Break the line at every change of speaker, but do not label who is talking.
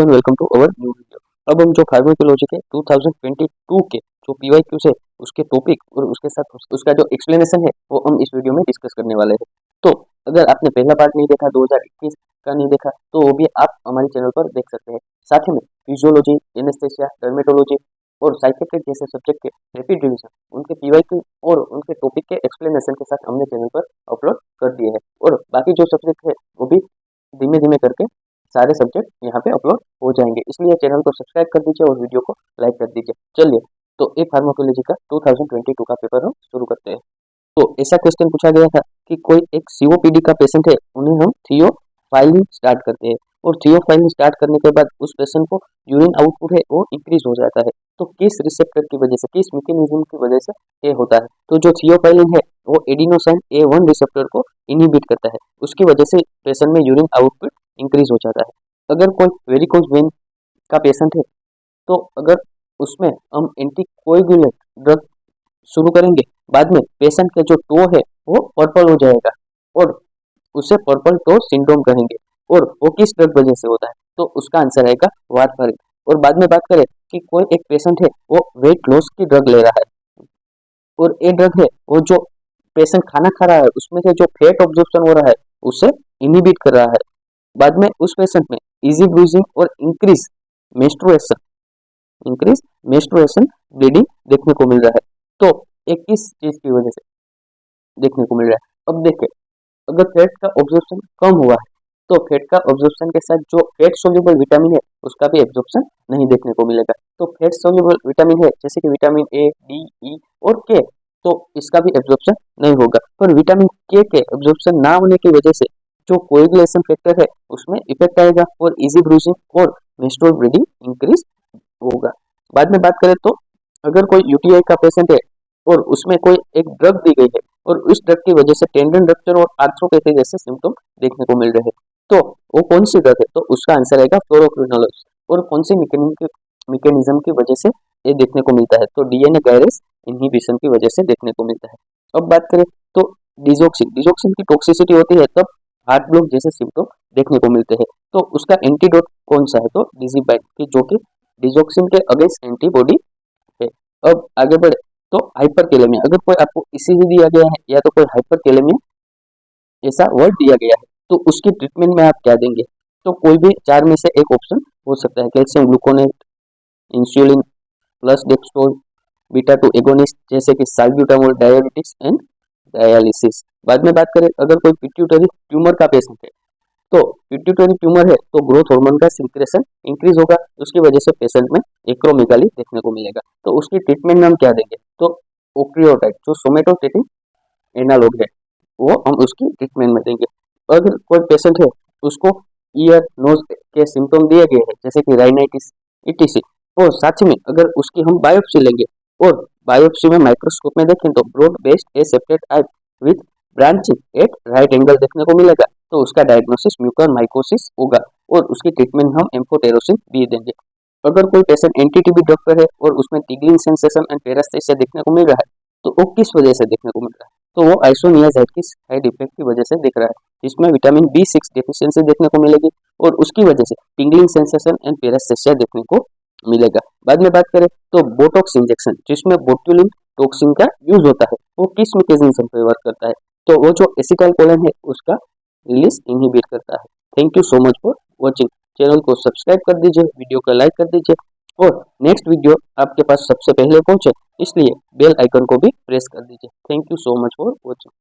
दोस्तों welcome to our new video. अब हम जो फार्माकोलॉजी के 2022 के जो पीवाईक्यूज है उसके टॉपिक और उसके साथ उसका जो एक्सप्लेनेशन है वो हम इस वीडियो में डिस्कस करने वाले हैं। तो अगर आपने पहला पार्ट नहीं देखा 2021 का नहीं देखा तो वो भी आप हमारे चैनल पर देख सकते हैं। साथ ही में फिजियोलॉजी, एनेस्थेसिया, डर्मेटोलॉजी और साइकेट्रिक जैसे सब्जेक्ट के रैपिड रिवीजन उनके पीवाईक्यू और उनके टॉपिक के एक्सप्लेनेशन के साथ हमने चैनल पर अपलोड कर दिए हैं। और बाकी जो सब्जेक्ट है वो भी धीमे धीमे करके सारे सब्जेक्ट यहाँ पे अपलोड हो जाएंगे, इसलिए चैनल को सब्सक्राइब कर दीजिए और वीडियो को लाइक कर दीजिए। चलिए तो एक फार्माकोलॉजी का 2022 का पेपर हम शुरू करते हैं। तो ऐसा क्वेश्चन पूछा गया था कि कोई एक सीओपीडी का पेशेंट है, उन्हें हम थियोफाइलिन स्टार्ट करते हैं और थियोफाइलिन स्टार्ट करने के बाद उस पेशेंट को यूरिन आउटपुट है वो इंक्रीज हो जाता है। तो किस रिसेप्टर की वजह से, किस मैकेनिज्म की वजह से ये होता है? तो जो थियोफाइलिन है वो एडिनोसाइन A1 रिसेप्टर को इनहिबिट करता है, उसकी वजह से पेशेंट में यूरिन आउटपुट इंक्रीज हो जाता है। अगर कोई वेरिकोज वेन का पेशेंट है तो अगर उसमें हम एंटीकोएगुलेंट ड्रग शुरू करेंगे, बाद में पेशेंट के जो टो है वो पर्पल हो जाएगा और उसे पर्पल टो सिंड्रोम कहेंगे। और वो किस ड्रग वजह से होता है? तो उसका आंसर आएगा वारफारिन। और बाद में बात करें कि कोई एक पेशेंट है वो वेट लॉस की ड्रग ले रहा है और ये ड्रग है वो जो पेशेंट खाना खा रहा है उसमें से जो फैट ऑब्जॉर्प्शन हो रहा है उसे इनहिबिट कर रहा है। बाद में उस पेशेंट में इजी ब्रूजिंग और इंक्रीज मेंस्ट्रुएशन ब्लीडिंग देखने को मिल रहा है। तो एक किस चीज की वजह से देखने को मिल रहा है? अब देखिए, अगर फैट का ऑब्जॉर्प्शन कम हुआ है तो फैट का ऑब्जॉर्प्शन के साथ जो फैट सोल्यूबल विटामिन है उसका भी एब्जॉर्प्शन नहीं देखने को मिलेगा। तो फैट सोल्यूबल विटामिन है जैसे कि विटामिन ए, डी, ई और के, तो इसका भी एब्जॉर्प्शन नहीं होगा। पर विटामिन के एब्जॉर्प्शन ना होने की वजह से जो कोएगुलेशन फैक्टर है उसमें इफेक्ट आएगा और इजी ब्रूजिंग और मेंस्ट्रुअल ब्लीडिंग इंक्रीज होगा। बाद में बात करें तो अगर कोई यूटीआई का पेशेंट है और उसमें कोई एक ड्रग दी गई है और उस ड्रग की वजह से टेंडन रप्चर और आर्थ्रोपैथी जैसे सिम्टम देखने को मिल रहे हैं, तो वो कौन सी ड्रग है? तो उसका आंसर आएगा फ्लोरोक्विनोलोल। और कौन सी मैकेनिज्म की वजह से ये देखने को मिलता है? तो डीएनए गायरेज इनहिबिशन की वजह से देखने को मिलता है। अब बात करें तो डिजोक्सिन की टॉक्सिसिटी होती है तब हार्ट ब्लॉक जैसे सिम्टम देखने को मिलते हैं। तो उसका एंटीडोट कौन सा है? तो डिजिबाइड की, जो कि डिजोक्सिन के अगेंस्ट एंटीबॉडी है। अब आगे बढ़े तो हाइपरकैलेमिया, अगर कोई आपको इसीजी दिया गया है या तो कोई हाइपरकैलेमिया ऐसा वर्ड दिया गया है तो उसकी ट्रीटमेंट में आप क्या देंगे? तो कोई भी चार में से एक ऑप्शन हो सकता है। Calcium gluconate, insulin plus dextrose, beta 2 agonist जैसे कि साल्ब्यूटामोल, डायबिटिक्स एंड डायलिसिस। बाद में बात करें अगर कोई पिट्यूटरी ट्यूमर का पेशेंट है तो पिट्यूटरी ट्यूमर है तो ग्रोथ हार्मोन का सिक्रेशन इंक्रीज होगा, उसकी वजह से पेशेंट में एक्रोमेगाली देखने को मिलेगा। तो उसकी ट्रीटमेंट में हम क्या देंगे? तो ओक्रियोटाइड जो सोमेटोस्टेटिन एनालॉग है वो हम उसकी ट्रीटमेंट में देंगे। अगर कोई पेशेंट है उसको ईयर नोज के सिम्टम दिए गए हैं जैसे कि राइनाइटिस ईटीसी, और साथ में अगर उसकी हम बायोप्सी लेंगे और बायोप्सी में माइक्रोस्कोप में देखें तो broad based aseptate hyphae with branching at right angle देखने को मिलेगा, तो उसका डायग्नोसिस म्यूकर माइकोसिस होगा और उसकी ट्रीटमेंट हम एम्फोटेरोसिन भी देंगे। अगर कोई पेशेंट एंटी-टीबी ड्रग पर है और उसमें टिगलिंग सेंसेशन एंड पेरास्थेसिया देखने को मिल रहा है तो वो किस वजह से देखने को मिल रहा है? तो वो आइसोनियाजाइड की साइड इफेक्ट की वजह से दिख रहा है, जिसमें विटामिन B6 डेफिशिएंसी देखने को मिलेगी और उसकी वजह से टिंगलिंग सेंसेशन एंड पेरास्थेसिया देखने को मिलेगा। बाद में बात करें तो बोटॉक्स इंजेक्शन जिसमें बोट्यूलिन टॉक्सिन का यूज होता है वो किस मैकेनिज्म पे वर्क करता है? तो वो जो एसिटाइलकोलाइन है उसका रिलीज इनहिबिट करता है। Thank you so much for watching. Channel को सब्सक्राइब कर दीजिए, वीडियो को लाइक कर दीजिए और नेक्स्ट वीडियो आपके पास सबसे पहले पहुंचे इसलिए बेल आइकन को भी प्रेस कर दीजिए। Thank you so much for watching.